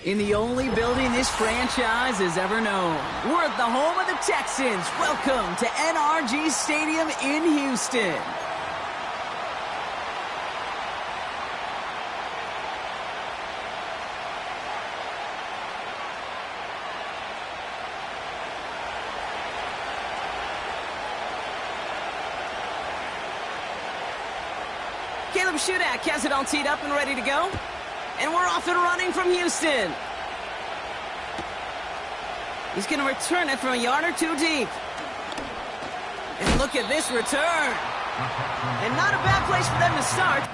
In the only building this franchise has ever known. We're at the home of the Texans. Welcome to NRG Stadium in Houston. Caleb Shudak has it all teed up and ready to go. And we're off and running from Houston. He's going to return it from a yard or two deep. And look at this return. And not a bad place for them to start.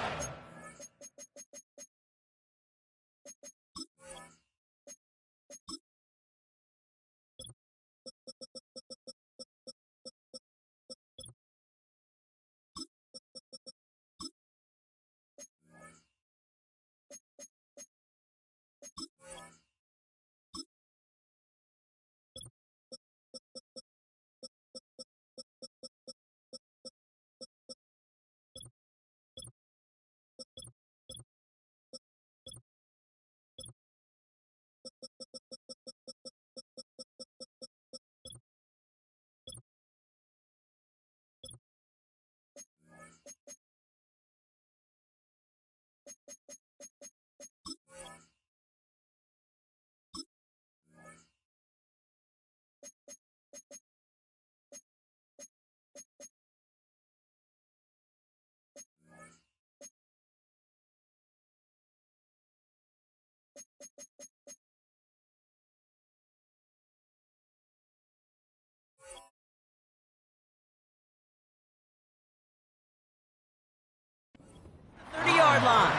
Line.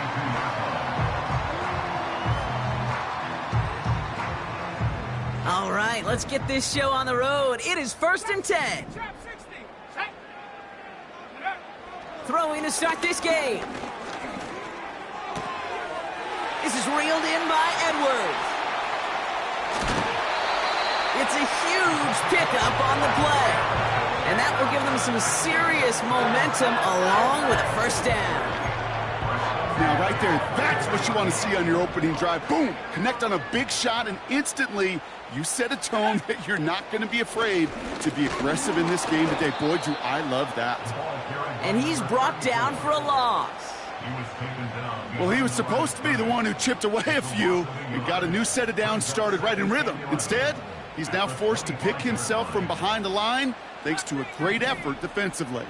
All right, let's get this show on the road. It is 1st and 10. Throwing to start this game. This is reeled in by Edwards. It's a huge pickup on the play. And that will give them some serious momentum along with a first down. Now, right there, that's what you want to see on your opening drive. Boom! Connect on a big shot, and instantly you set a tone that you're not going to be afraid to be aggressive in this game today. Boy, do I love that. And he's brought down for a loss. Well, he was supposed to be the one who chipped away a few and got a new set of downs started right in rhythm. Instead, he's now forced to pick himself from behind the line thanks to a great effort defensively.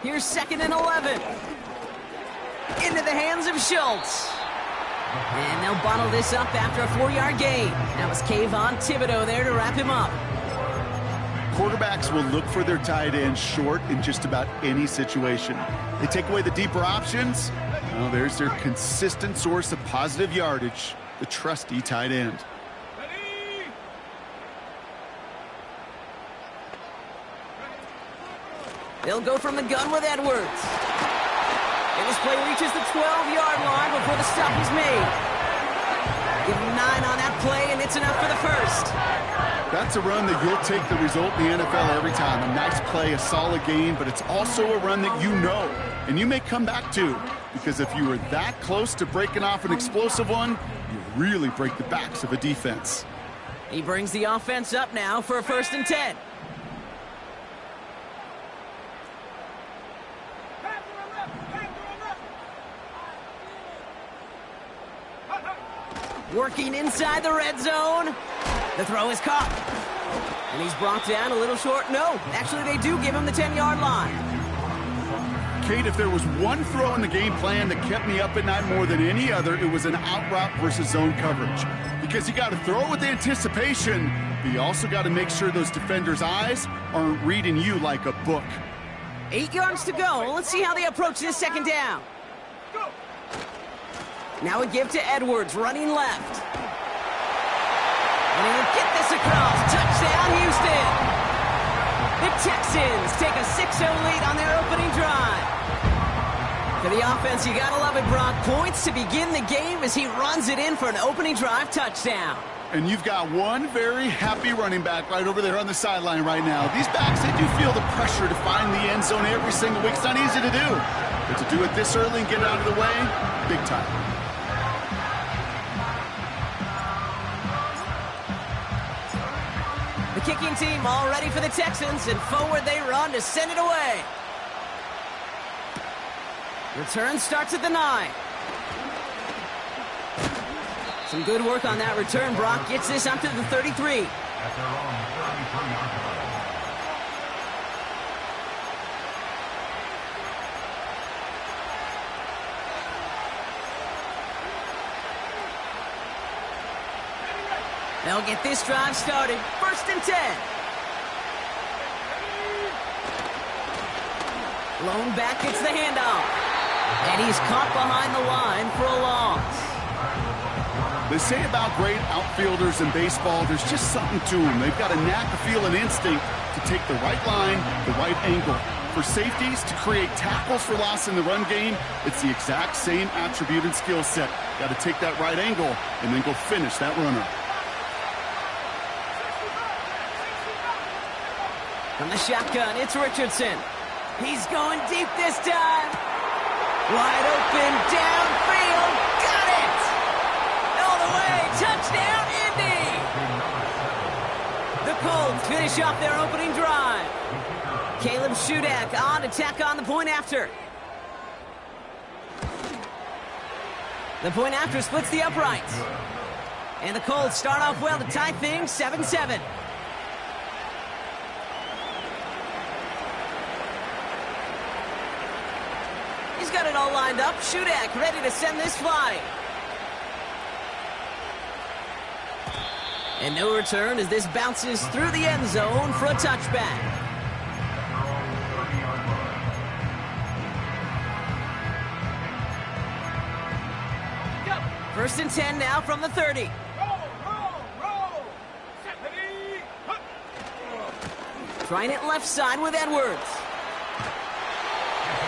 Here's 2nd and 11. Into the hands of Schultz. And they'll bottle this up after a 4-yard gain. That was Kayvon Thibodeau there to wrap him up. Quarterbacks will look for their tight end short in just about any situation. They take away the deeper options. Well, there's their consistent source of positive yardage, the trusty tight end. They'll go from the gun with Edwards. And this play reaches the 12-yard line before the stop is made. Give him 9 on that play, and it's enough for the first. That's a run that you'll take the result in the NFL every time. A nice play, a solid gain, but it's also a run that you know, and you may come back to, because if you were that close to breaking off an explosive one, you really break the backs of a defense. He brings the offense up now for a 1st and 10. Working inside the red zone. The throw is caught. And he's brought down a little short. No, actually they do give him the 10-yard line. Kate, if there was one throw in the game plan that kept me up at night more than any other, it was an out route versus zone coverage. Because you got to throw it with anticipation, but you also got to make sure those defenders' eyes aren't reading you like a book. 8 yards to go. Let's see how they approach this 2nd down. Now a give to Edwards, running left. And he'll get this across. Touchdown, Houston. The Texans take a 6-0 lead on their opening drive. For the offense, you gotta love it, Brock. Points to begin the game as he runs it in for an opening drive touchdown. And you've got one very happy running back right over there on the sideline right now. These backs, they do feel the pressure to find the end end zone every single week. It's not easy to do. But to do it this early and get it out of the way, big time. The kicking team all ready for the Texans, and forward they run to send it away. Return starts at the 9. Some good work on that return. Brock gets this up to the 33. They'll get this drive started. 1st and 10. Lone back gets the handoff. And he's caught behind the line for a loss. They say about great outfielders in baseball, there's just something to them. They've got a knack, a feel, an instinct to take the right line, the right angle. For safeties, to create tackles for loss in the run game, it's the exact same attribute and skill set. Got to take that right angle and then go finish that runner. From the shotgun, it's Richardson. He's going deep this time. Wide open, downfield, got it! All the way, touchdown, Indy! The Colts finish off their opening drive. Caleb Shudak on to tack on the point after. The point after splits the uprights. And the Colts start off well to tie things 7-7. He's got it all lined up. Shudak ready to send this flying. And no return as this bounces through the end zone for a touchback. First and 10 now from the 30. Trying it left side with Edwards.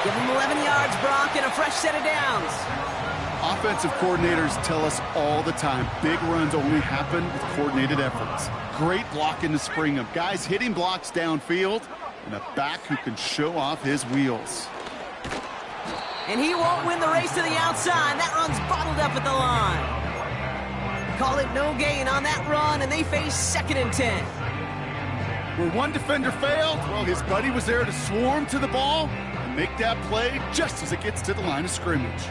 Give him 11 yards, Brock, and a fresh set of downs. Offensive coordinators tell us all the time, big runs only happen with coordinated efforts. Great blocking to spring them. Guys hitting blocks downfield, and a back who can show off his wheels. And he won't win the race to the outside. That run's bottled up at the line. Call it no gain on that run, and they face 2nd and 10. Where one defender failed, well, his buddy was there to swarm to the ball and make that play just as it gets to the line of scrimmage.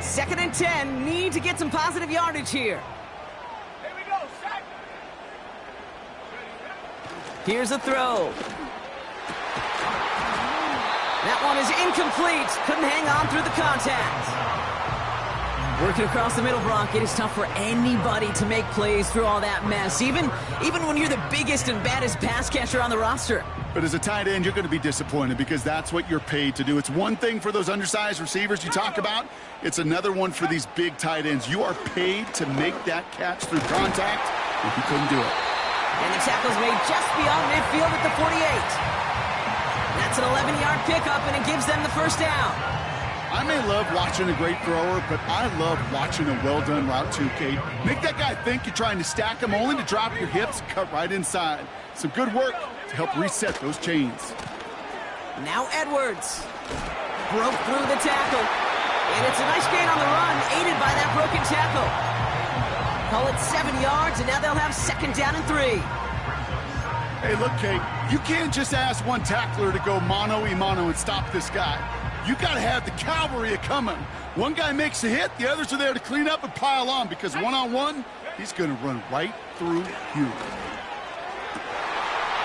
Second and 10, need to get some positive yardage here. Here we go, sack. Here's a throw. That one is incomplete. Couldn't hang on through the contact. Working across the middle, Brock, it is tough for anybody to make plays through all that mess, even when you're the biggest and baddest pass catcher on the roster. But as a tight end, you're going to be disappointed because that's what you're paid to do. It's one thing for those undersized receivers you talk about. It's another one for these big tight ends. You are paid to make that catch through contact, and you couldn't do it. And the tackle's made just beyond midfield at the 48. That's an 11-yard pickup, and it gives them the first down. I may love watching a great thrower, but I love watching a well-done route too, Kate. Make that guy think you're trying to stack him only to drop your hips, cut right inside. Some good work to help reset those chains. Now Edwards broke through the tackle. And it's a nice gain on the run, aided by that broken tackle. Call it 7 yards, and now they'll have 2nd down and 3. Hey, look, Kate, you can't just ask one tackler to go mano-a-mano and stop this guy. You got to have the cavalry coming. One guy makes a hit, the others are there to clean up and pile on because one-on-one, he's going to run right through you.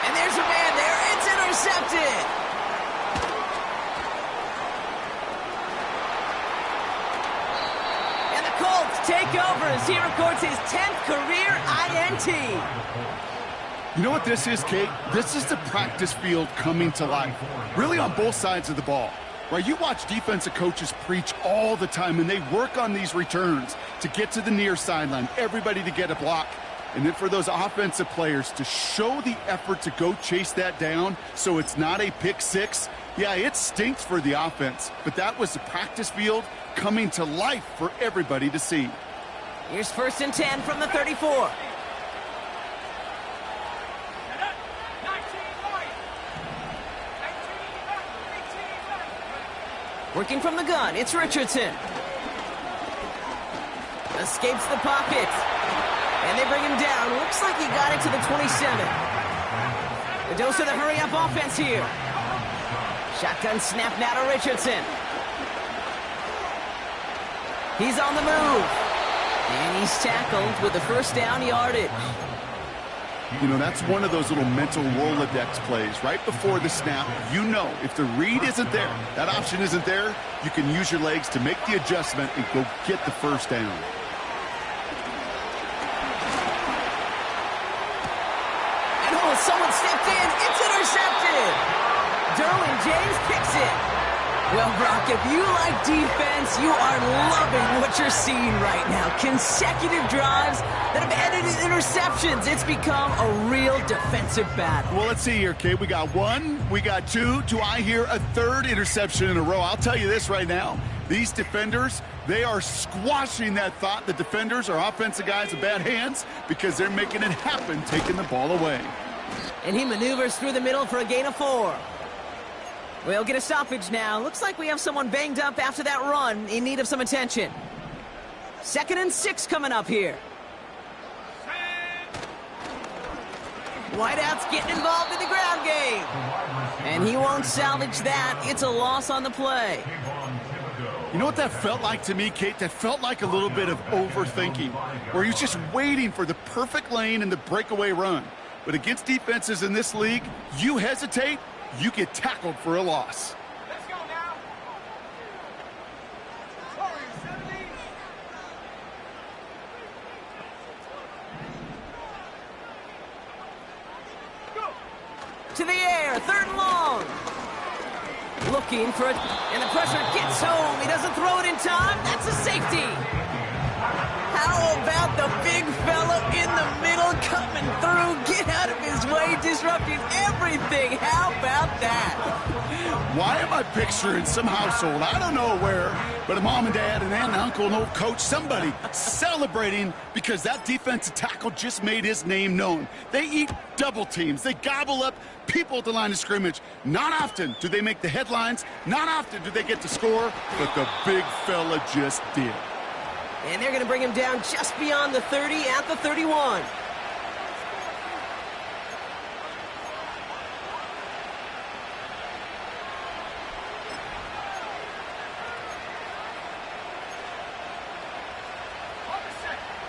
And there's a man there. It's intercepted. And the Colts take over as he records his 10th career INT. You know what this is, Kate? This is the practice field coming to life, really on both sides of the ball. Right, you watch defensive coaches preach all the time, and they work on these returns to get to the near sideline, everybody to get a block. And then for those offensive players to show the effort to go chase that down so it's not a pick six. Yeah, it stinks for the offense, but that was the practice field coming to life for everybody to see. Here's 1st and 10 from the 34. Working from the gun, it's Richardson. Escapes the pocket. And they bring him down. Looks like he got it to the 27. The dose of the hurry-up offense here. Shotgun snap now to Richardson. He's on the move. And he's tackled with the 1st down yardage. You know, that's one of those little mental Rolodex plays. Right before the snap, you know if the read isn't there, that option isn't there, you can use your legs to make the adjustment and go get the 1st down. And oh, someone stepped in. It's intercepted. Derwin James picks it. Well, Brock, if you like defense, you are loving what you're seeing right now. Consecutive drives that have ended in interceptions. It's become a real defensive battle. Well, let's see here, Kate. We got 1, we got 2. Do I hear a 3rd interception in a row? I'll tell you this right now. These defenders, they are squashing that thought. The defenders are offensive guys with bad hands because they're making it happen, taking the ball away. And he maneuvers through the middle for a gain of 4. We'll get a stoppage now. Looks like we have someone banged up after that run in need of some attention. 2nd and 6 coming up here. Whiteout's getting involved in the ground game. And he won't salvage that. It's a loss on the play. You know what that felt like to me, Kate? That felt like a little bit of overthinking, where he's just waiting for the perfect lane and the breakaway run. But against defenses in this league, you hesitate, you get tackled for a loss. Let's go now. Warriors 70. Go. To the air, 3rd and long. Looking for it, and the pressure gets home. He doesn't throw it in time. That's a safety. How about the big fella in the middle coming through? Get out of his way, disrupting everything. How about that? Why am I picturing some household, I don't know where, but a mom and dad, an aunt and uncle, an old coach, somebody celebrating because that defensive tackle just made his name known. They eat double teams. They gobble up people at the line of scrimmage. Not often do they make the headlines. Not often do they get to score, but the big fella just did. And they're going to bring him down just beyond the 30 at the 31.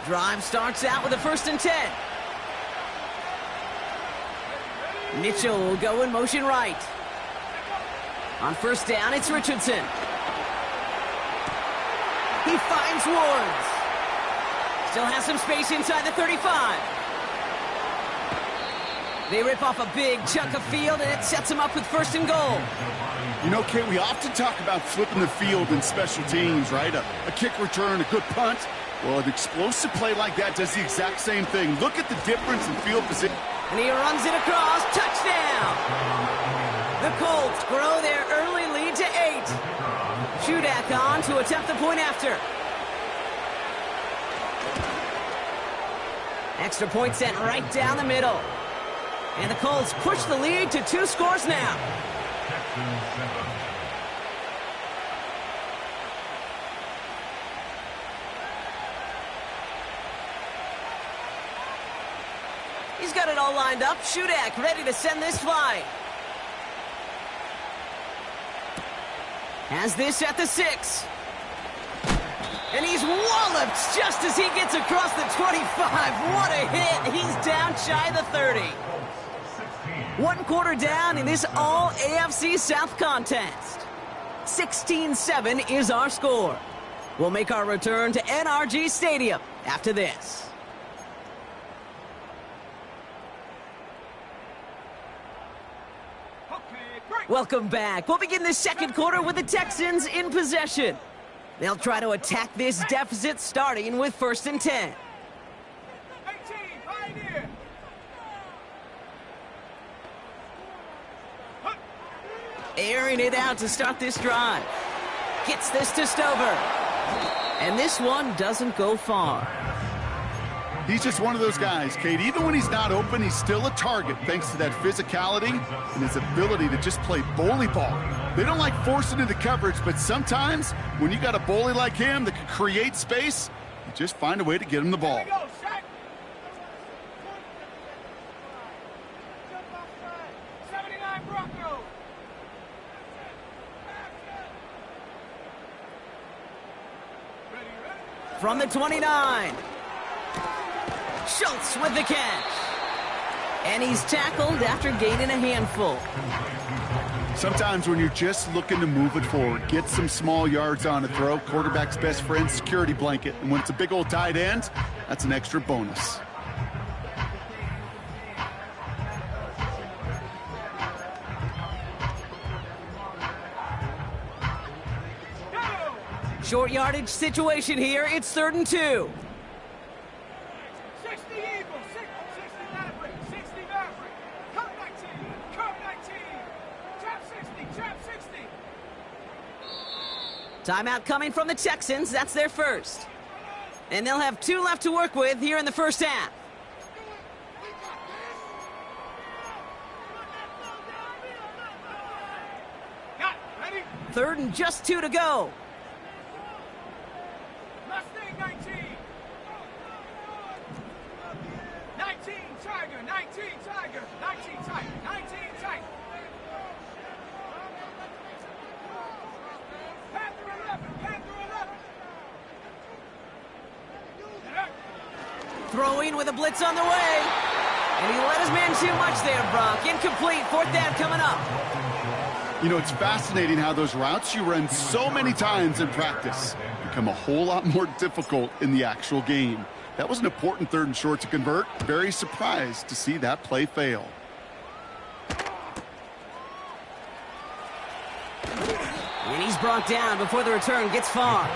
Drive starts out with a 1st and 10. Mitchell will go in motion right. On 1st down, it's Richardson. He finds Woods. Still has some space inside the 35. They rip off a big chunk of field, and it sets him up with 1st and goal. You know, Kate, we often talk about flipping the field in special teams, right? A kick return, a good punt. Well, an explosive play like that does the exact same thing. Look at the difference in field position. And he runs it across. Touchdown! The Colts grow their early lead to 8. Shudak on to attempt the point after. Extra point sent right down the middle. And the Colts push the lead to 2 scores now. He's got it all lined up. Shudak ready to send this flying. Has this at the 6. And he's walloped just as he gets across the 25. What a hit. He's down shy of the 30. 1 quarter down in this all-AFC South contest. 16-7 is our score. We'll make our return to NRG Stadium after this. Welcome back. We'll begin the 2nd quarter with the Texans in possession. They'll try to attack this deficit starting with 1st and 10. 18, Pioneer. Airing it out to start this drive. Gets this to Stover. And this one doesn't go far. He's just one of those guys, Kate. Even when he's not open, he's still a target thanks to that physicality and his ability to just play bully ball. They don't like forcing into coverage, but sometimes when you got a bully like him that can create space, you just find a way to get him the ball. Here we go, Shaq. 79 Broncos. Ready, ready? From the 29. Schultz with the catch. And he's tackled after gaining a handful. Sometimes when you're just looking to move it forward, get some small yards on a throw, quarterback's best friend, security blanket. And when it's a big old tight end, that's an extra bonus. Short yardage situation here. It's 3rd and 2. 60 Eagles, 60 Maverick, 60 Maverick. Cut 19, cut 19. Trap 60, trap 60. Timeout coming from the Texans. That's their first. And they'll have 2 left to work with here in the first half. Got it, ready? 3rd and just 2 to go. Mustang 19. 19 Tiger, 19 Tiger, 19 tight, 19 tight. Panther 11, Panther 11. Throwing with a blitz on the way. And he let his man too much there, Brock. Incomplete. 4th down coming up. You know, it's fascinating how those routes you run so many times in practice become a whole lot more difficult in the actual game. That was an important 3rd and short to convert. Very surprised to see that play fail. And he's brought down before the return gets far.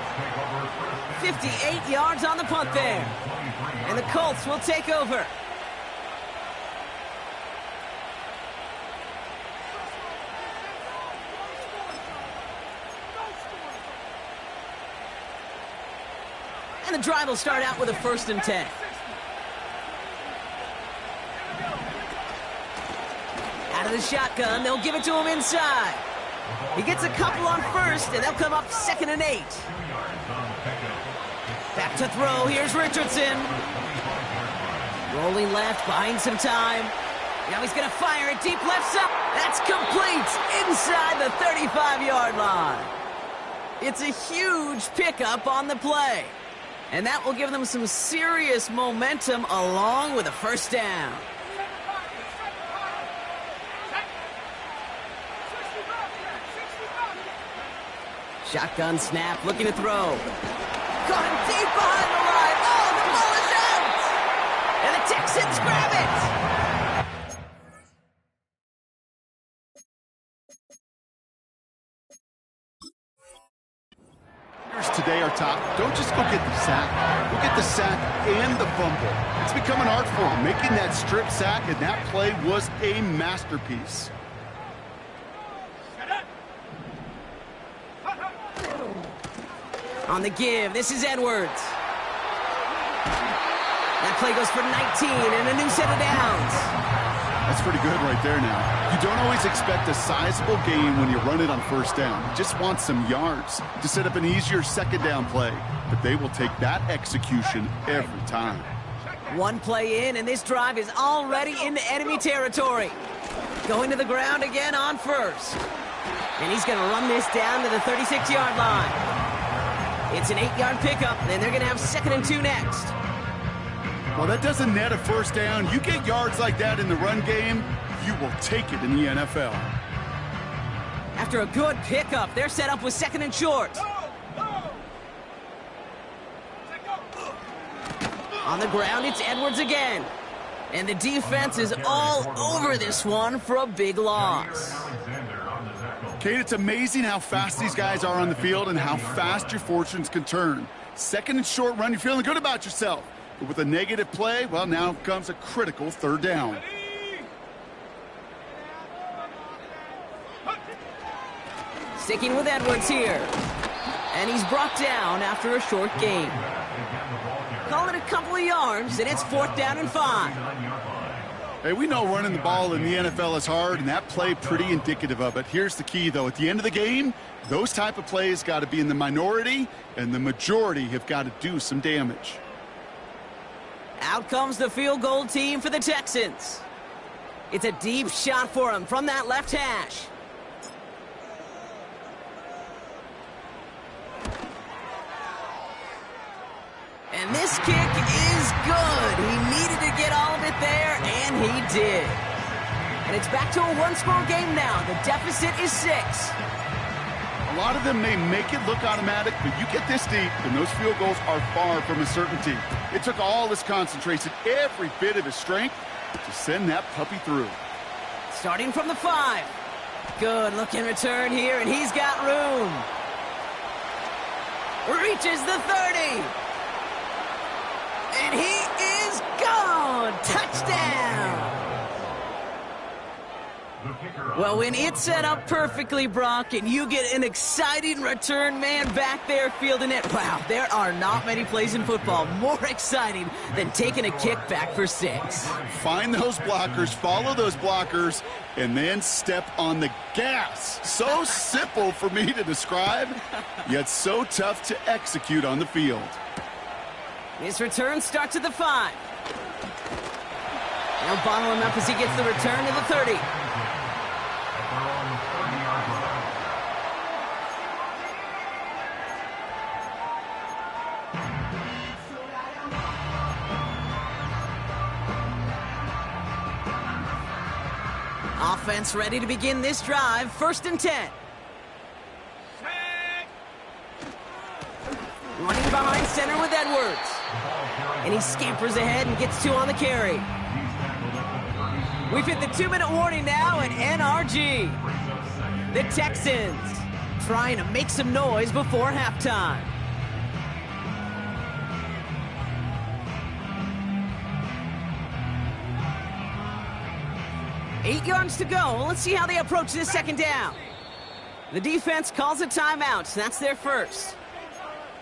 58 yards on the punt there. And the Colts will take over. And the drive will start out with a 1st and 10. Out of the shotgun, they'll give it to him inside. He gets a couple on 1st, and they'll come up 2nd and 8. Back to throw. Here's Richardson. Rolling left, buying some time. Now he's going to fire it deep left side. That's complete inside the 35-yard line. It's a huge pickup on the play. And that will give them some serious momentum along with a 1st down. Shotgun snap, looking to throw. Caught him deep behind the line. Oh, the ball is out! And the Texans grab it! Today are top. Don't just go get the sack. Go get the sack and the fumble. It's become an art form, making that strip sack, and that play was a masterpiece. On the give, this is Edwards. That play goes for 19 and a new set of downs. That's pretty good right there now. You don't always expect a sizable gain when you run it on 1st down. You just want some yards to set up an easier 2nd down play. But they will take that execution every time. 1 play in, and this drive is already into enemy territory. Going to the ground again on 1st. And he's going to run this down to the 36-yard line. It's an 8-yard pickup, and they're going to have 2nd and 2 next. Well, that doesn't net a 1st down. You get yards like that in the run game, you will take it in the NFL. After a good pickup, they're set up with 2nd and short. On the ground, it's Edwards again. And the defense is all over this one for a big loss. Kate, it's amazing how fast these guys are on the field and how fast your fortunes can turn. 2nd and short run, you're feeling good about yourself. But with a negative play, well, now comes a critical 3rd down. Sticking with Edwards here. And he's brought down after a short game. Call it a couple of yards, and it's 4th down and 5. Hey, we know running the ball in the NFL is hard, and that play pretty indicative of it. Here's the key, though. At the end of the game, those type of plays got to be in the minority, and the majority have got to do some damage. Out comes the field goal team for the Texans. It's a deep shot for him from that left hash. And this kick is good. He needed to get all of it there, and he did. And it's back to a one-score game now. The deficit is 6. A lot of them may make it look automatic, but you get this deep, and those field goals are far from a certainty. It took all his concentration, every bit of his strength, to send that puppy through. Starting from the 5. Good looking return here, and he's got room. Reaches the 30. And he is gone. Touchdown. Well, when it's set up perfectly, Brock, and you get an exciting return man back there fielding it, wow, there are not many plays in football more exciting than taking a kick back for 6. Find those blockers, follow those blockers, and then step on the gas. So simple for me to describe, yet so tough to execute on the field. His return starts at the 5. They'll bottle him up as he gets the return to the 30. Offense ready to begin this drive. 1st and 10. Running behind center with Edwards. And he scampers ahead and gets 2 on the carry. We've hit the 2-minute warning now at NRG. The Texans trying to make some noise before halftime. Eight yards to go. Let's see how they approach this 2nd down. The defense calls a timeout. That's their first.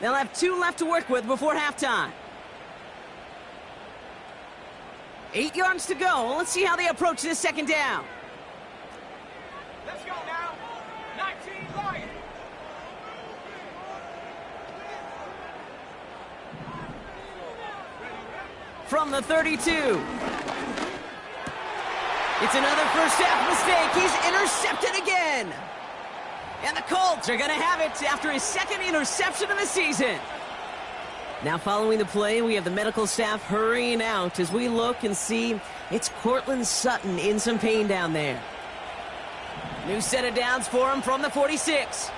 They'll have 2 left to work with before halftime. 8 yards to go. Let's see how they approach this 2nd down. Let's go now. 19 Lions. From the 32. It's another first half mistake. He's intercepted again. And the Colts are going to have it after his 2nd interception of the season. Now following the play, we have the medical staff hurrying out as we look and see it's Cortland Sutton in some pain down there. New set of downs for him from the 46.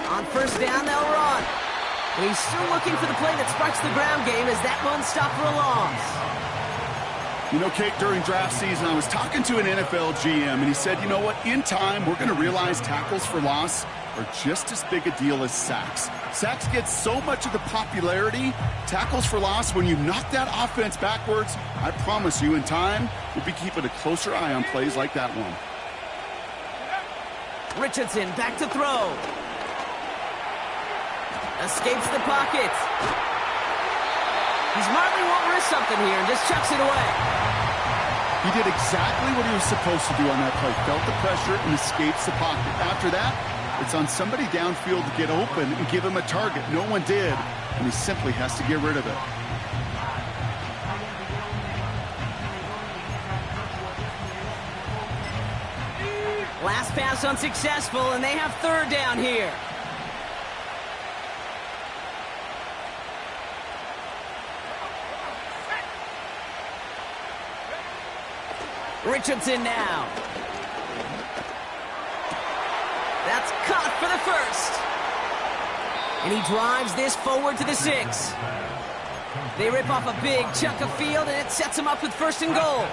On 1st down, they'll run. And he's still looking for the play that sparks the ground game as that one stopped for a loss. You know, Kate, during draft season, I was talking to an NFL GM, and he said, you know what, in time, we're going to realize tackles for loss are just as big a deal as sacks. Sacks get so much of the popularity. Tackles for loss, when you knock that offense backwards, I promise you, in time, we'll be keeping a closer eye on plays like that one. Richardson back to throw. Escapes the pocket. He smartly won't risk something here and just chucks it away. He did exactly what he was supposed to do on that play. Felt the pressure and escapes the pocket. After that, it's on somebody downfield to get open and give him a target. No one did, and he simply has to get rid of it. Last pass unsuccessful, and they have 3rd down here. Richardson now. That's caught for the 1st. And he drives this forward to the 6. They rip off a big chunk of field, and it sets him up with 1st and goal.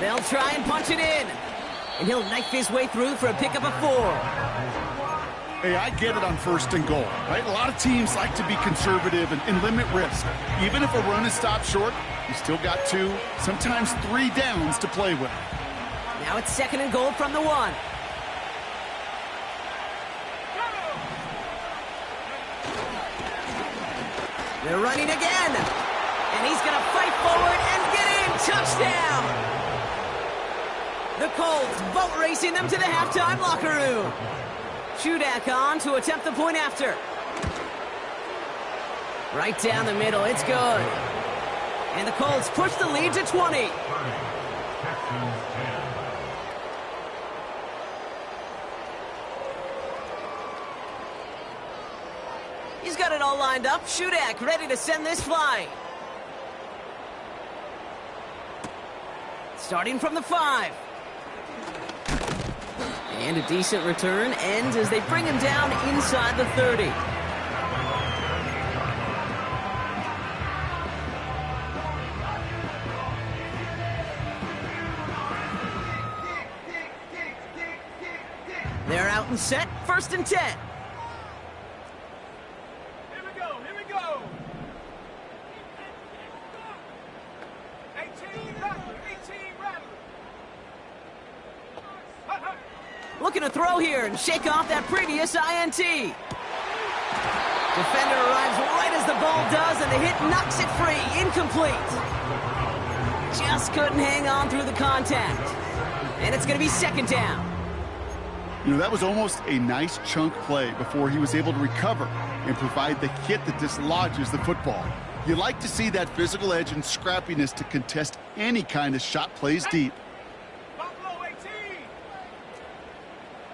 They'll try and punch it in. And he'll knife his way through for a pickup of 4. Hey, I get it on 1st and goal, right? A lot of teams like to be conservative and limit risk. Even if a run is stopped short, you still got 2, sometimes 3 downs to play with. Now it's 2nd and goal from the 1. They're running again. And he's going to fight forward and get in. Touchdown. The Colts boat racing them to the halftime locker room. Shudak on to attempt the point after. Right down the middle. It's good. And the Colts push the lead to 20. He's got it all lined up. Shudak ready to send this flying. Starting from the 5. And a decent return ends as they bring him down inside the 30. They're out and set. 1st and 10. Here we go, here we go. 18 Rattler, 18 Rattler. Looking to throw here and shake off that previous INT. Defender arrives right as the ball does, and the hit knocks it free. Incomplete. Just couldn't hang on through the contact. And it's going to be 2nd down. You know, that was almost a nice chunk play before he was able to recover and provide the hit that dislodges the football. You like to see that physical edge and scrappiness to contest any kind of shot plays deep. Buffalo 18.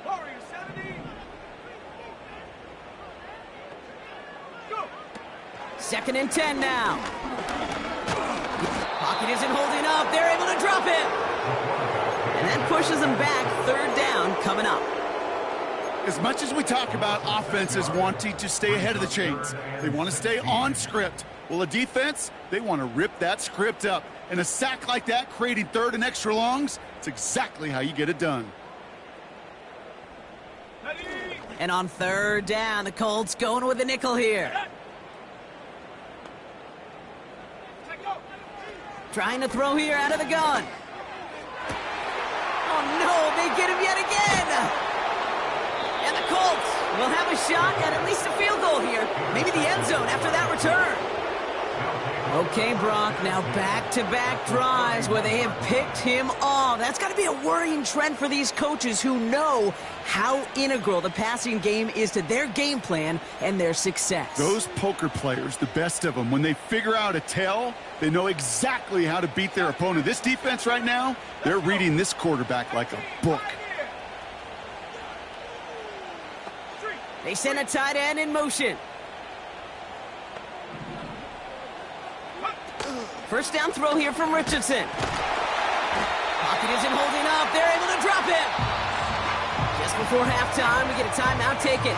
Warriors 70. Go. 2nd and 10 now. Pocket isn't holding up. They're able to drop it. And that pushes them back. 3rd down coming up. As much as we talk about offenses wanting to stay ahead of the chains, they want to stay on script. Well, a defense, they want to rip that script up. And a sack like that, creating 3rd and extra longs, it's exactly how you get it done. Ready. And on 3rd down, the Colts going with a nickel here. Take go. Trying to throw here out of the gun. Oh, no, they get him yet again. And the Colts will have a shot at least a field goal here. Maybe the end zone after that return. Okay, Brock, now back-to-back drives where they have picked him off. That's got to be a worrying trend for these coaches who know how integral the passing game is to their game plan and their success. Those poker players, the best of them, when they figure out a tell, they know exactly how to beat their opponent. This defense right now, they're reading this quarterback like a book. They send a tight end in motion. 1st down throw here from Richardson. Pocket isn't holding up. They're able to drop it. Just before halftime, we get a timeout taken.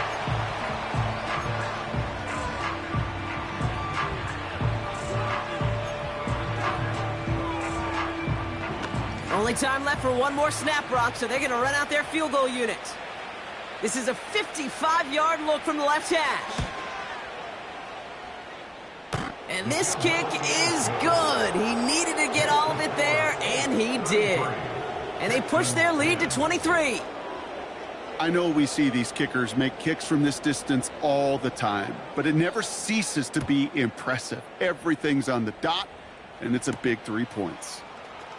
Only time left for one more snap, Brock, so they're going to run out their field goal unit. This is a 55-yard look from the left hash. And this kick is good. He needed to get all of it there, and he did. And they push their lead to 23. I know we see these kickers make kicks from this distance all the time, but it never ceases to be impressive. Everything's on the dot, and it's a big 3 points.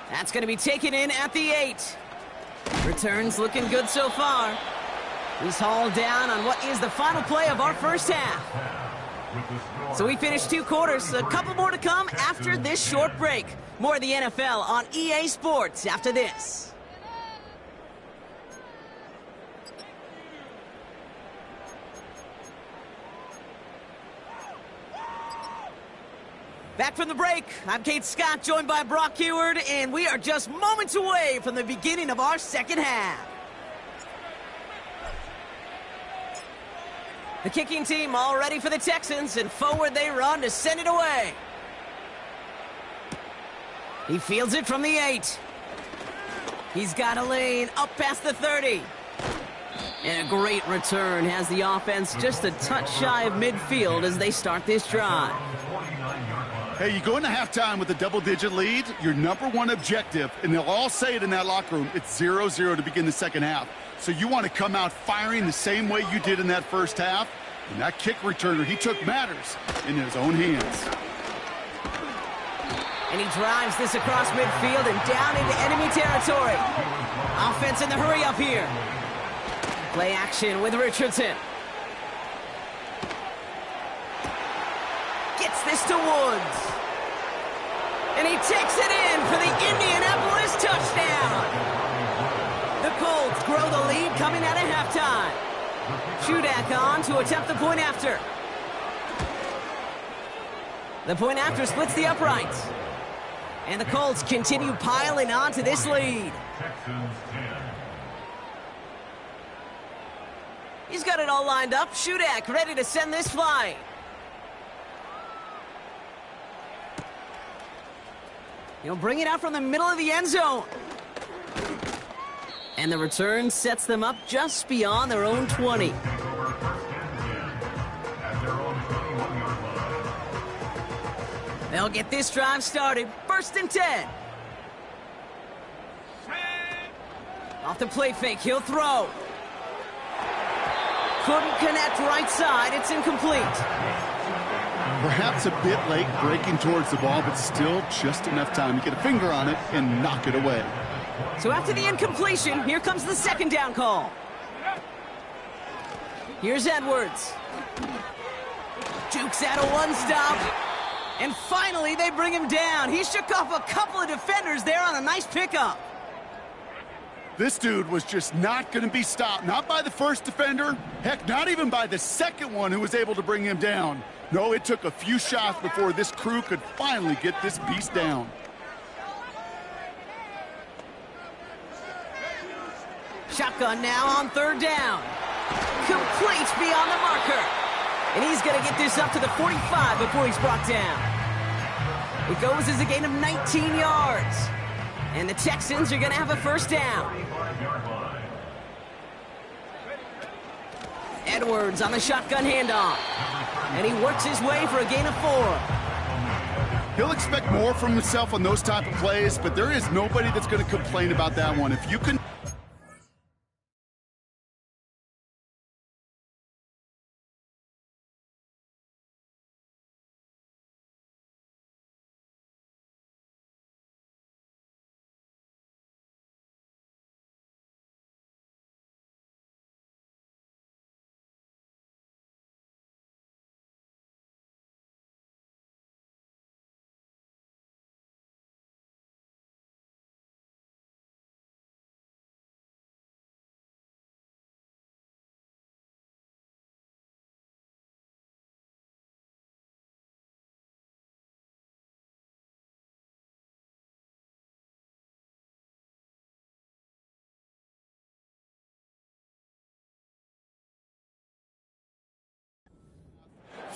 That's going to be taken in at the 8. Returns looking good so far. He's hauled down on what is the final play of our first half. So we finished 2 quarters. A couple more to come after this short break. More of the NFL on EA Sports after this. Back from the break, I'm Kate Scott, joined by Brock Heward, and we are just moments away from the beginning of our second half. The kicking team all ready for the Texans, and forward they run to send it away. He fields it from the 8. He's got a lane up past the 30. And a great return has the offense just a touch shy of midfield as they start this drive. Hey, you go into halftime with a double-digit lead, your number one objective, and they'll all say it in that locker room, it's 0-0 to begin the second half. So you want to come out firing the same way you did in that first half. And that kick returner, he took matters in his own hands. And he drives this across midfield and down into enemy territory. Offense in the hurry up here. Play action with Richardson. Gets this to Woods. And he takes it in for the Indianapolis touchdown. The Colts grow the lead coming out of halftime. Shudak on to attempt the point after. The point after splits the uprights. And the Colts continue piling on to this lead. He's got it all lined up. Shudak ready to send this flying. He'll bring it out from the middle of the end zone. And the return sets them up just beyond their own 20. They'll get this drive started. 1st and 10. Off the play fake, he'll throw. Couldn't connect right side, it's incomplete. Perhaps a bit late breaking towards the ball, but still just enough time to get a finger on it and knock it away. So after the incompletion, here comes the 2nd down call. Here's Edwards. Jukes out a one-stop. And finally, they bring him down. He shook off a couple of defenders there on a nice pickup. This dude was just not going to be stopped. Not by the first defender. Heck, not even by the second one who was able to bring him down. No, it took a few shots before this crew could finally get this beast down. Shotgun now on 3rd down. Complete beyond the marker. And he's going to get this up to the 45 before he's brought down. It goes as a gain of 19 yards. And the Texans are going to have a 1st down. Edwards on the shotgun handoff. And he works his way for a gain of 4. He'll expect more from himself on those type of plays, but there is nobody that's going to complain about that one. If you can...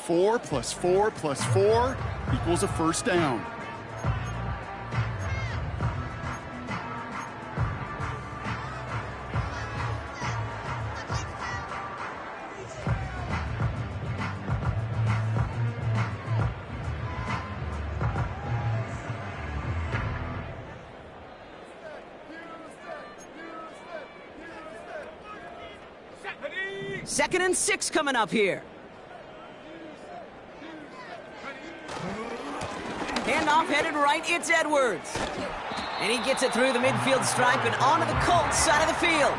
Four plus 4 plus 4 equals a 1st down. Second and 6 coming up here. Handoff headed right, it's Edwards. And he gets it through the midfield stripe and onto the Colts side of the field.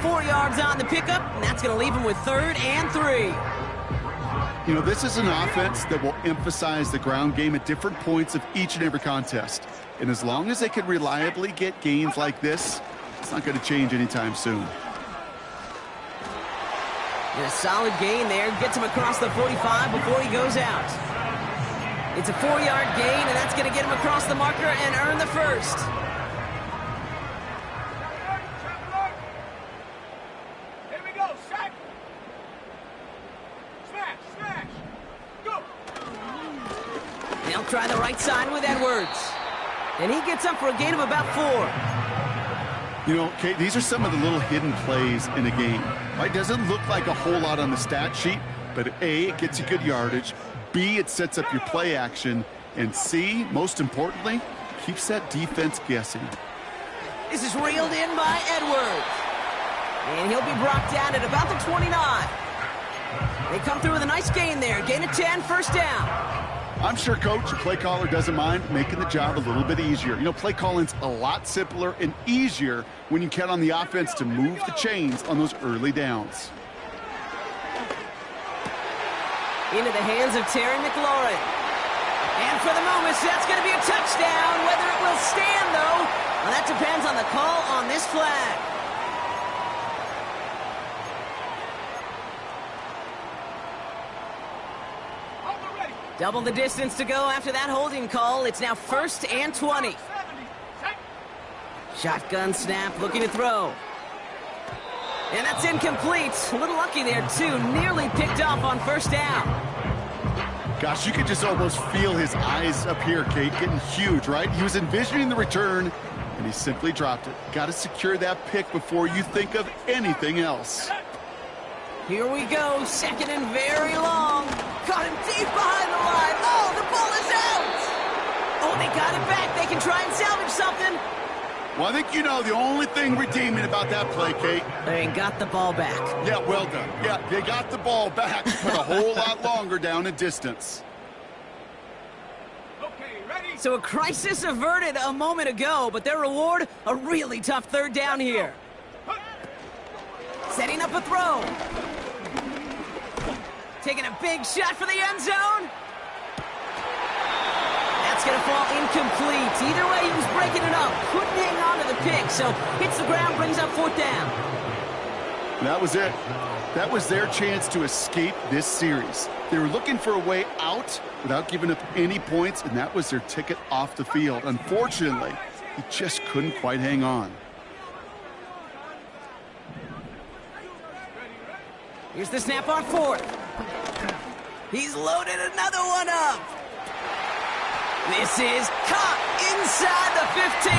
4 yards on the pickup, and that's going to leave him with 3rd and 3. You know, this is an offense that will emphasize the ground game at different points of each and every contest. And as long as they can reliably get gains like this, it's not going to change anytime soon. And a solid gain there, gets him across the 45 before he goes out. It's a 4-yard gain, and that's going to get him across the marker and earn the 1st. Here we go, sack. Smash, smash. Go. They'll try the right side with Edwards. And he gets up for a gain of about 4. You know, Kate, these are some of the little hidden plays in a game. Right? Doesn't look like a whole lot on the stat sheet, but A, it gets you good yardage. B, it sets up your play action. And C, most importantly, keeps that defense guessing. This is reeled in by Edwards. And he'll be brought down at about the 29. They come through with a nice gain there. Gain of 10, first down. I'm sure, Coach, the play caller doesn't mind making the job a little bit easier. You know, play calling's a lot simpler and easier when you count on the offense to move the chains on those early downs. Into the hands of Terry McLaurin. And for the moment, that's going to be a touchdown. Whether it will stand, though, well, that depends on the call on this flag. Double the distance to go after that holding call. It's now 1st and 20. Shotgun snap, looking to throw. And that's incomplete. A little lucky there, too. Nearly picked off on first down. Gosh, you could just almost feel his eyes up here, Kate, getting huge, right? He was envisioning the return, and he simply dropped it. Got to secure that pick before you think of anything else. Here we go, 2nd and very long. Got him deep behind the line. Oh, the ball is out. Oh, they got it back. They can try and salvage something. Well, I think you know the only thing redeeming about that play, Kate. They got the ball back. Yeah, well done. Yeah, they got the ball back, but a whole lot longer down in distance. Okay, ready? So a crisis averted a moment ago, but their reward, a really tough 3rd down here. Setting up a throw. Taking a big shot for the end zone. That's going to fall incomplete. Either way, he was breaking it up. Couldn't hang on to the pick, so hits the ground, brings up 4th down. That was it. That was their chance to escape this series. They were looking for a way out without giving up any points, and that was their ticket off the field. Unfortunately, he just couldn't quite hang on. Here's the snap on 4th. He's loaded another one up. This is caught inside the 15.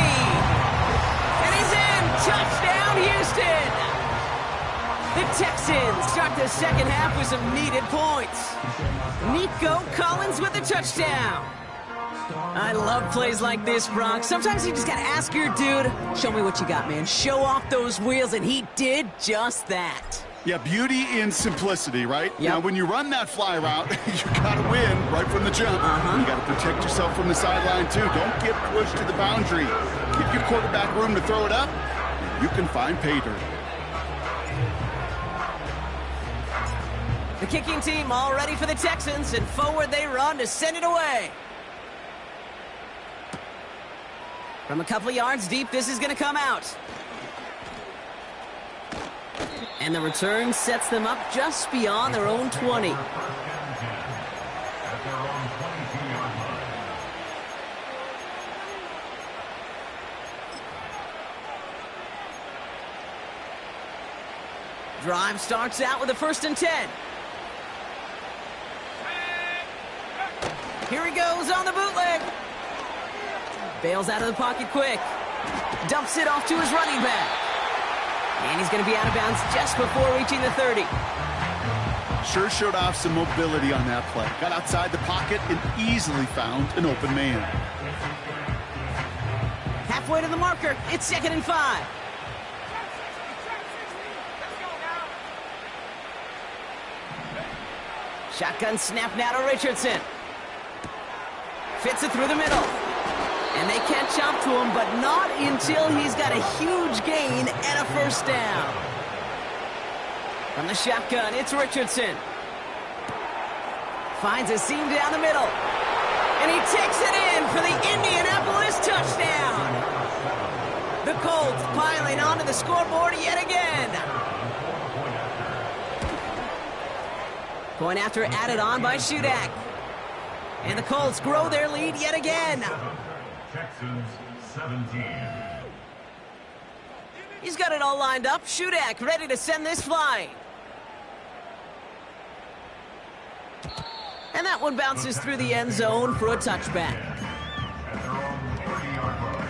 And he's in. Touchdown, Houston. The Texans start the 2nd half with some needed points. Nico Collins with the touchdown. I love plays like this, Brock. Sometimes you just got to ask your dude, show me what you got, man. Show off those wheels, and he did just that. Yeah, beauty in simplicity, right? Yep. Now, when you run that fly route, you got to win right from the jump. You got to protect yourself from the sideline, too. Don't get pushed to the boundary. Give your quarterback room to throw it up, and you can find pay dirt. The kicking team all ready for the Texans, and forward they run to send it away. From a couple of yards deep, this is going to come out. And the return sets them up just beyond their own 20. Drive starts out with a 1st and 10. Here he goes on the bootleg. Bails out of the pocket quick. Dumps it off to his running back. And he's going to be out of bounds just before reaching the 30. Sure showed off some mobility on that play. Got outside the pocket and easily found an open man. Halfway to the marker. It's 2nd and 5. Shotgun snap now to Richardson. Fits it through the middle. And they catch up to him, but not until he's got a huge gain and a 1st down. From the shotgun, it's Richardson. Finds a seam down the middle. And he takes it in for the Indianapolis touchdown. The Colts piling onto the scoreboard yet again. Point after added on by Shudak. And the Colts grow their lead yet again. Texans 17. He's got it all lined up. Shudak ready to send this flying. And that one bounces through the end zone for a touchback. At their own 30-yard line.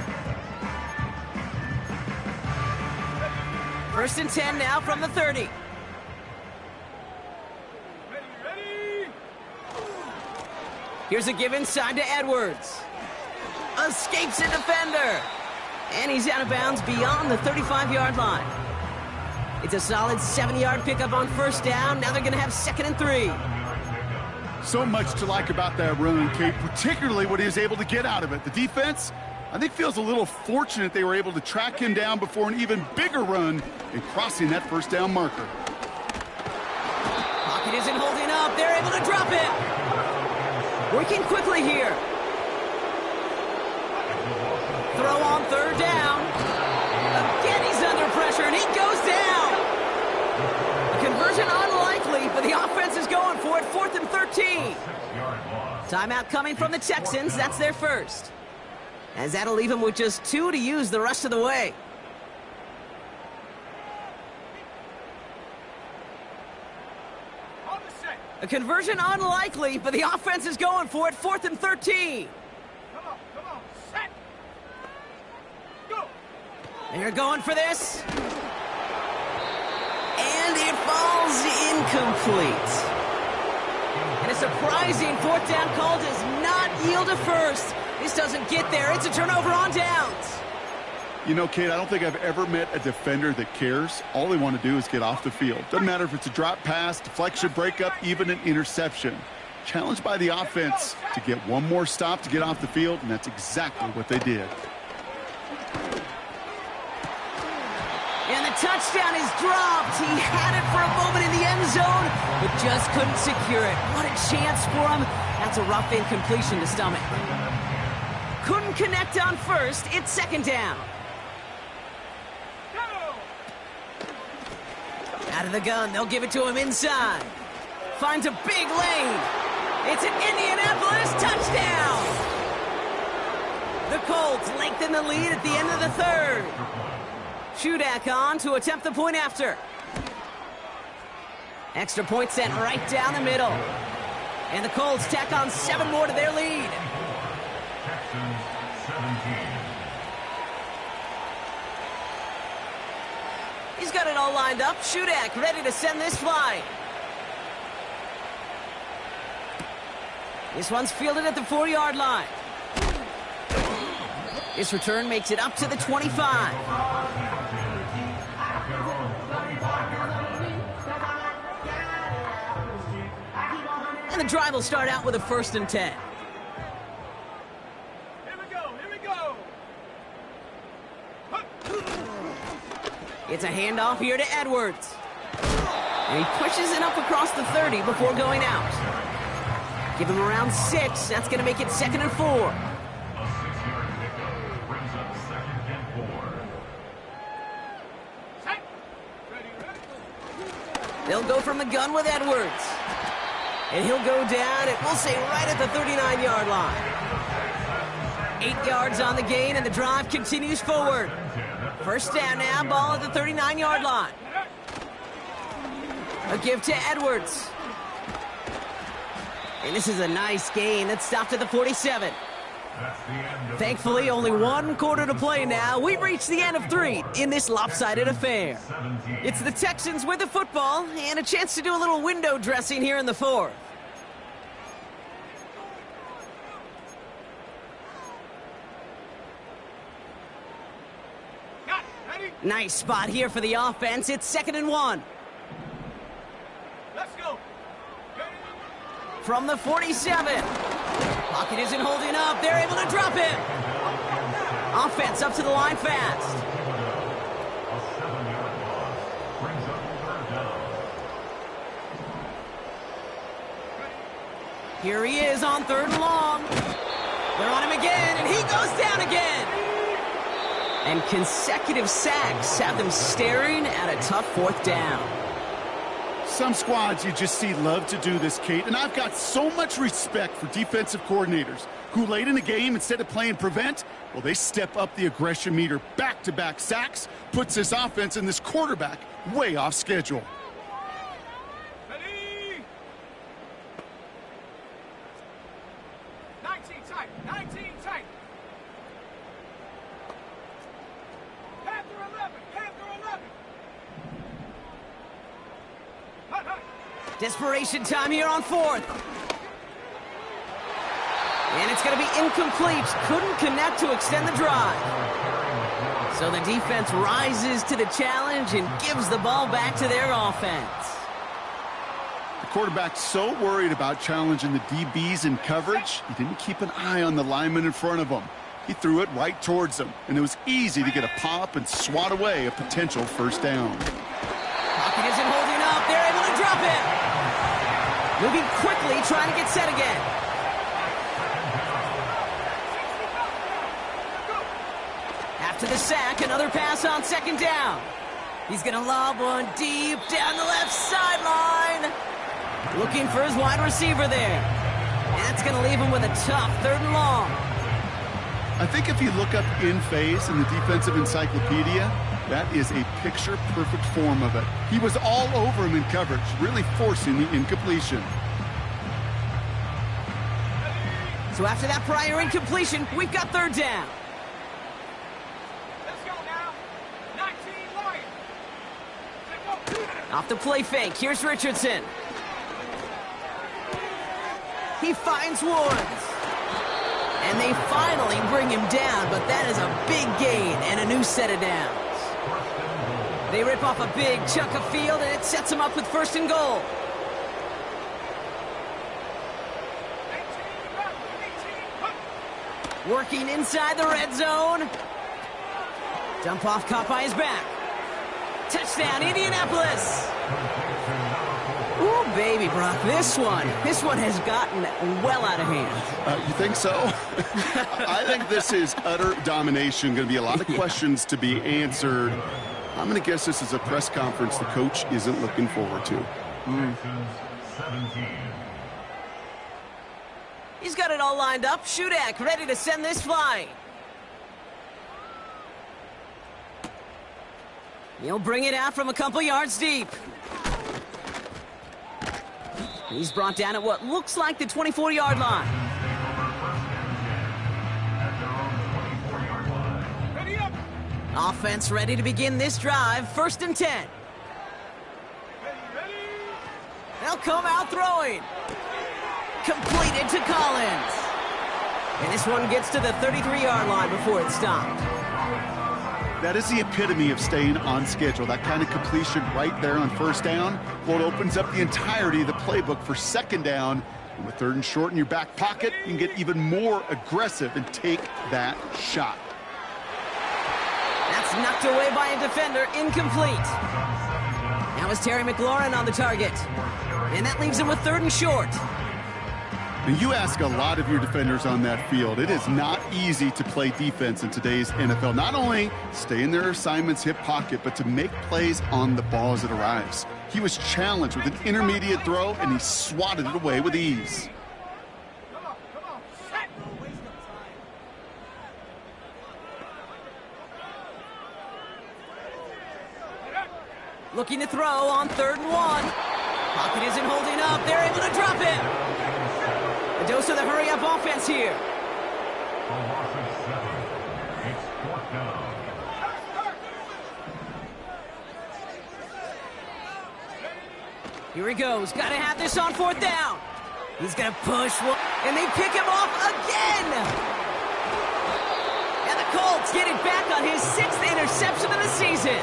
1st and 10 now from the 30. Ready? Here's a give inside to Edwards. Escapes a defender. And he's out of bounds beyond the 35-yard line. It's a solid 7-yard pickup on first down. Now they're going to have 2nd and 3. So much to like about that run, Kate, particularly what he was able to get out of it. The defense, I think, feels a little fortunate they were able to track him down before an even bigger run in crossing that first down marker. Pocket isn't holding up. They're able to drop it. Working quickly here. Throw on 3rd down. Again, he's under pressure, and he goes down. A conversion unlikely, but the offense is going for it. 4th and 13. Timeout coming from the Texans. That's their first. As that'll leave him with just 2 to use the rest of the way. On the set. A conversion unlikely, but the offense is going for it. 4th and 13. Come on, set. Go. They're going for this. And it falls incomplete. And a surprising 4th down call does not yield a first. This doesn't get there. It's a turnover on downs. You know, Kate, I don't think I've ever met a defender that cares. All they want to do is get off the field. Doesn't matter if it's a drop pass, deflection, breakup, even an interception. Challenged by the offense to get one more stop to get off the field, and that's exactly what they did. And the touchdown is dropped. He had it for a moment in the end zone, but just couldn't secure it. What a chance for him. That's a rough incompletion to stomach. Couldn't connect on first. It's 2nd down. Go. Out of the gun. They'll give it to him inside. Finds a big lane. It's an Indianapolis touchdown. The Colts lengthen the lead at the end of the 3rd. Shudak on to attempt the point after. Extra point sent right down the middle. And the Colts tack on 7 more to their lead. Texans 17. He's got it all lined up. Shudak ready to send this flight. This one's fielded at the 4-yard line. This return makes it up to the 25. And the drive will start out with a 1st and 10. Here we go. It's a handoff here to Edwards. And he pushes it up across the 30 before going out. Give him around 6. That's going to make it 2nd and 4. A 6-yard pickup brings up 2nd and 4. Set. Ready. They'll go from the gun with Edwards. And he'll go down, and we'll say right at the 39-yard line. 8 yards on the gain, and the drive continues forward. First down now, ball at the 39-yard line. A give to Edwards. And this is a nice gain. That's stopped at the 47. That's the end of Thankfully, only 1 quarter to play now. We've reached the end of 3 in this lopsided affair. 17. It's the Texans with the football and a chance to do a little window dressing here in the 4th. Got it. Ready. Nice spot here for the offense. It's 2nd and 1. Let's go. Ready. From the 47. Pocket isn't holding up. They're able to drop it. Offense up to the line fast. A 7-yard loss brings up 3rd down. Here he is on 3rd and long. They're on him again, and he goes down again. And consecutive sacks have them staring at a tough 4th down. Some squads you just see love to do this, Kate, and I've got so much respect for defensive coordinators who late in the game, instead of playing prevent, well, they step up the aggression meter. Back-to-back sacks puts this offense and this quarterback way off schedule. Ready. 19 tight. 19 tight. Panther 11. Panther 11. Hut, hut. Desperation time here on 4th. And it's going to be incomplete. Couldn't connect to extend the drive. So the defense rises to the challenge and gives the ball back to their offense. The quarterback's so worried about challenging the DBs in coverage, he didn't keep an eye on the lineman in front of him. He threw it right towards him, and it was easy to get a pop and swat away a potential first down. Pocket isn't holding up. They're able to drop it. Moving quickly, trying to get set again. After the sack, another pass on second down. He's going to lob one deep down the left sideline. Looking for his wide receiver there. That's going to leave him with a tough 3rd and long. I think if you look up in phase in the defensive encyclopedia, that is a picture-perfect form of it. He was all over him in coverage, really forcing the incompletion. So after that prior incompletion, we've got 3rd down. Let's go now. 19 Lions. Off the play fake, here's Richardson. He finds Woods. And they finally bring him down, but that is a big gain and a new set of downs. They rip off a big chunk of field, and it sets them up with 1st and goal. 18, Working inside the red zone. Dump off caught by his back. Touchdown, Indianapolis. Ooh, baby, Brock, this one has gotten well out of hand. You think so? I think this is utter domination. Going to be a lot of questions to be answered. I'm going to guess this is a press conference the coach isn't looking forward to. Texans 17. He's got it all lined up. Shudak ready to send this flying. He'll bring it out from a couple yards deep. He's brought down at what looks like the 24-yard line. ready up. Offense ready to begin this drive. 1st and 10. Ready. They'll come out throwing. Completed to Collins. And this one gets to the 33-yard line before it's stopped. That is the epitome of staying on schedule. That kind of completion right there on 1st down. Well, it opens up the entirety of the playbook for 2nd down. And with 3rd and short in your back pocket, you can get even more aggressive and take that shot. That's knocked away by a defender. Incomplete. Now is Terry McLaurin on the target. And that leaves him with 3rd and short. And you ask a lot of your defenders on that field. It is not easy to play defense in today's NFL. Not only stay in their assignment's hip pocket, but to make plays on the ball as it arrives. He was challenged with an intermediate throw, and he swatted it away with ease. Come on. Set. Looking to throw on 3rd and 1. Pocket isn't holding up. They're able to drop it. A dose of the hurry-up offense here. A loss of 7. It's 4th down. Here he goes. Got to have this on 4th down. He's going to push. And they pick him off again. And the Colts get it back on his 6th interception of the season.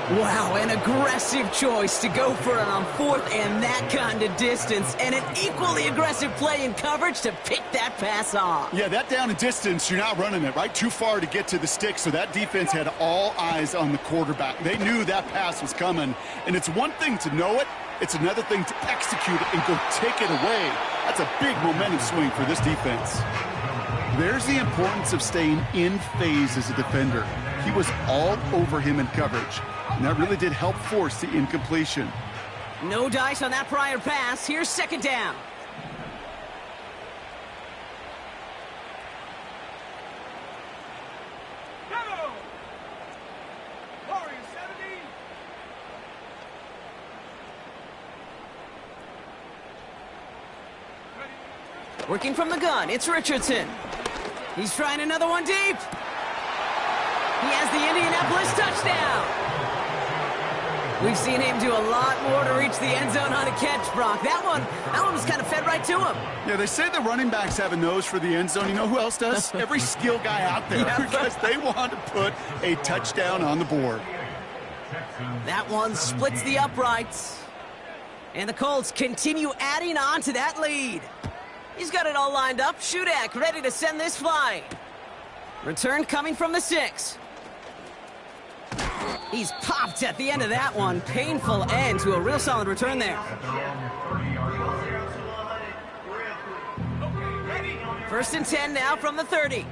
Wow, an aggressive choice to go for it on 4th and that kind of distance. And an equally aggressive play in coverage to pick that pass off. Yeah, that down and distance, you're not running it, right? Too far to get to the stick, so that defense had all eyes on the quarterback. They knew that pass was coming. And it's one thing to know it, it's another thing to execute it and go take it away. That's a big momentum swing for this defense. There's the importance of staying in phase as a defender. He was all over him in coverage. And that really did help force the incompletion. No dice on that prior pass. Here's 2nd down. Go. Warriors 70. Working from the gun, it's Richardson. He's trying another one deep. He has the Indianapolis touchdown. We've seen him do a lot more to reach the end zone on a catch, Brock. That one was kind of fed right to him. Yeah, they say the running backs have a nose for the end zone. You know who else does? Every skill guy out there, because they want to put a touchdown on the board. That one splits the uprights. And the Colts continue adding on to that lead. He's got it all lined up. Shudak ready to send this flying. Return coming from the 6. He's popped at the end of that one. Painful end to a real solid return there. First and 10 now from the 30.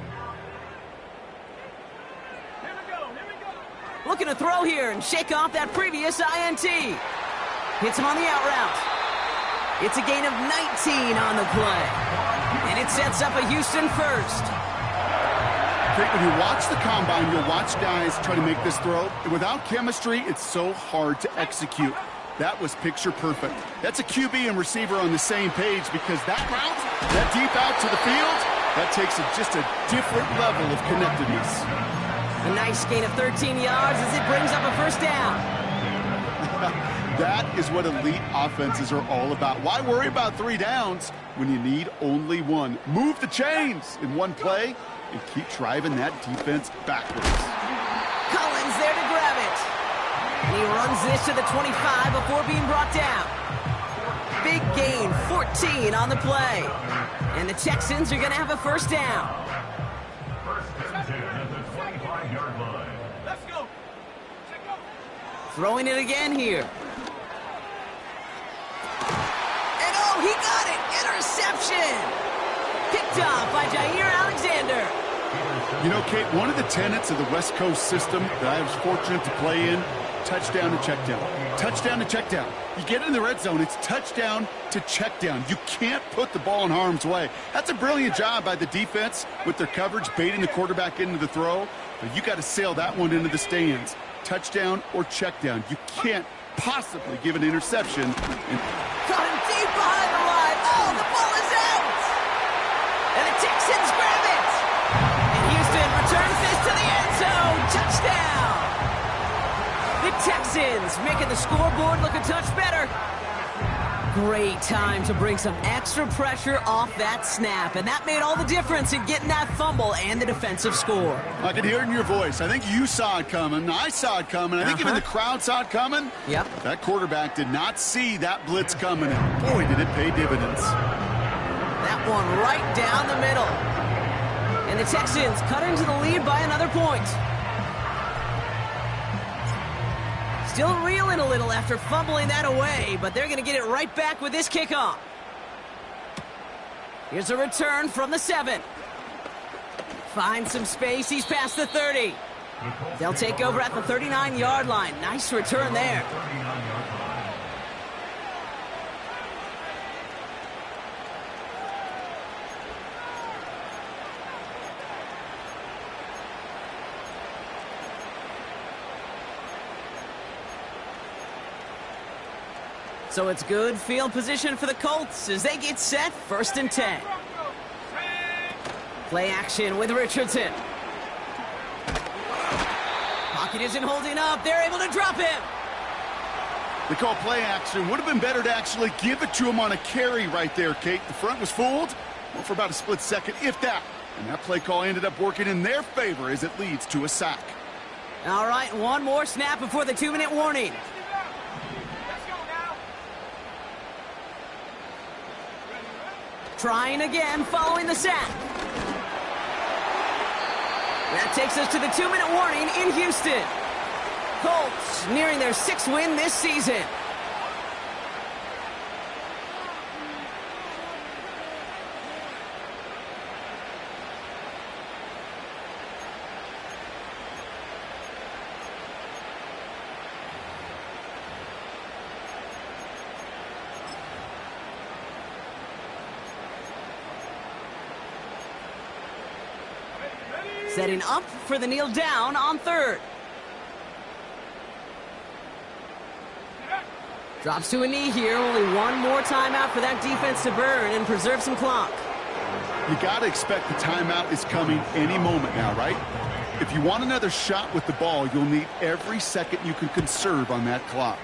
Looking to throw here and shake off that previous INT. Hits him on the out route. It's a gain of 19 on the play. And it sets up a Houston first. Okay, when you watch the combine, you'll watch guys try to make this throw. And without chemistry, it's so hard to execute. That was picture perfect. That's a QB and receiver on the same page, because that route, that deep out to the field, that takes just a different level of connectedness. A nice gain of 13 yards as it brings up a first down. That is what elite offenses are all about. Why worry about 3 downs when you need only 1? Move the chains in one play and keep driving that defense backwards. Collins there to grab it. And he runs this to the 25 before being brought down. Big gain, 14 on the play. And the Texans are going to have a first down. Let's go. Check go. Throwing it again here. And oh, he got it! Interception! Picked off by Jair Alexander. You know, Kate, one of the tenets of the West Coast system that I was fortunate to play in, touchdown to check down. Touchdown to check down. You get in the red zone, it's touchdown to check down. You can't put the ball in harm's way. That's a brilliant job by the defense with their coverage, baiting the quarterback into the throw. But you got to sail that one into the stands. Touchdown or check down. You can't possibly give an interception. Got him deep behind the line. Oh, the ball is out! And the Texans grab it! And Houston returns this to the end zone. Touchdown! The Texans making the scoreboard look a touch better. Great time to bring some extra pressure off that snap, and that made all the difference in getting that fumble and the defensive score. I could hear it in your voice. I think you saw it coming. I saw it coming. I think even the crowd saw it coming. Yep. That quarterback did not see that blitz coming, and boy, did it pay dividends. That one right down the middle. And the Texans cut into the lead by another point. Still reeling a little after fumbling that away, but they're going to get it right back with this kickoff. Here's a return from the 7. Finds some space. He's past the 30. They'll take over at the 39-yard line. Nice return there. So it's good field position for the Colts as they get set, 1st and 10. Play action with Richardson. Pocket isn't holding up. They're able to drop him. They call play action. Would have been better to actually give it to him on a carry right there, Kate. The front was fooled, well, for about a split second, if that. And that play call ended up working in their favor as it leads to a sack. All right, one more snap before the 2-minute warning. Trying again following the sack. That takes us to the 2-minute warning in Houston. Colts nearing their 6th win this season. Setting up for the kneel down on 3rd. Drops to a knee here. Only one more timeout for that defense to burn and preserve some clock. You got to expect the timeout is coming any moment now, right? If you want another shot with the ball, you'll need every second you can conserve on that clock.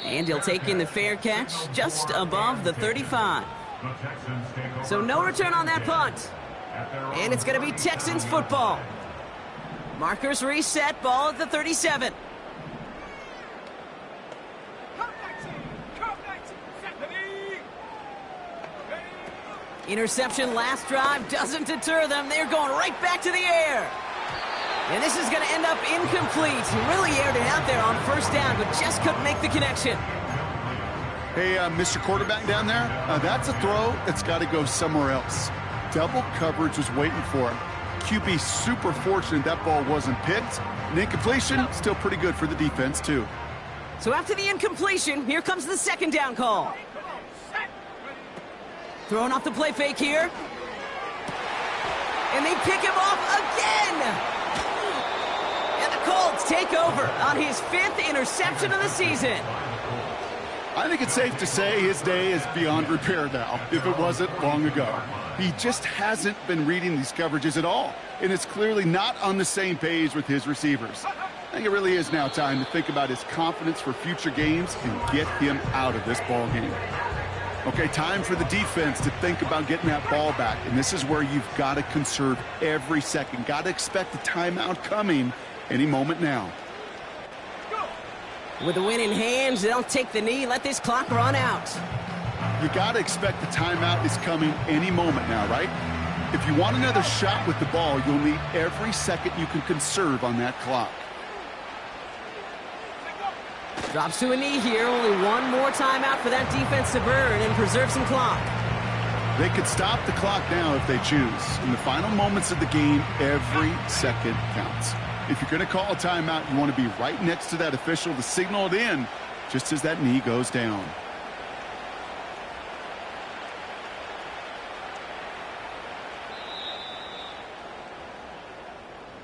And he'll take in the fair catch just above the 35. The Texans take over. So no return on that punt. At their And it's going to be Texans football. Markers reset, ball at the 37. Come 19. Come 19. Set the knee. Ready. Interception last drive doesn't deter them. They're going right back to the air. And this is going to end up incomplete. He really aired it out there on first down, but just couldn't make the connection. Hey, Mr. Quarterback down there, that's a throw that's got to go somewhere else. Double coverage was waiting for him. QB super fortunate that ball wasn't picked. And incompletion, still pretty good for the defense, too. So after the incompletion, here comes the second down call. Come on. Set. Throwing off the play fake here. And they pick him off again. And the Colts take over on his 5th interception of the season. I think it's safe to say his day is beyond repair now, if it wasn't long ago. He just hasn't been reading these coverages at all, and it's clearly not on the same page with his receivers. I think it really is now time to think about his confidence for future games and get him out of this ball game. Okay, time for the defense to think about getting that ball back, and this is where you've got to conserve every second. Got to expect the timeout coming any moment now. With the win in hand, they'll take the knee, let this clock run out. You got to expect the timeout is coming any moment now, right? If you want another shot with the ball, you'll need every second you can conserve on that clock. Drops to a knee here. Only one more timeout for that defense to burn and preserve some clock. They could stop the clock now if they choose. In the final moments of the game, every second counts. If you're going to call a timeout, you want to be right next to that official to signal it in just as that knee goes down.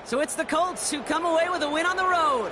So it's the Colts who come away with a win on the road.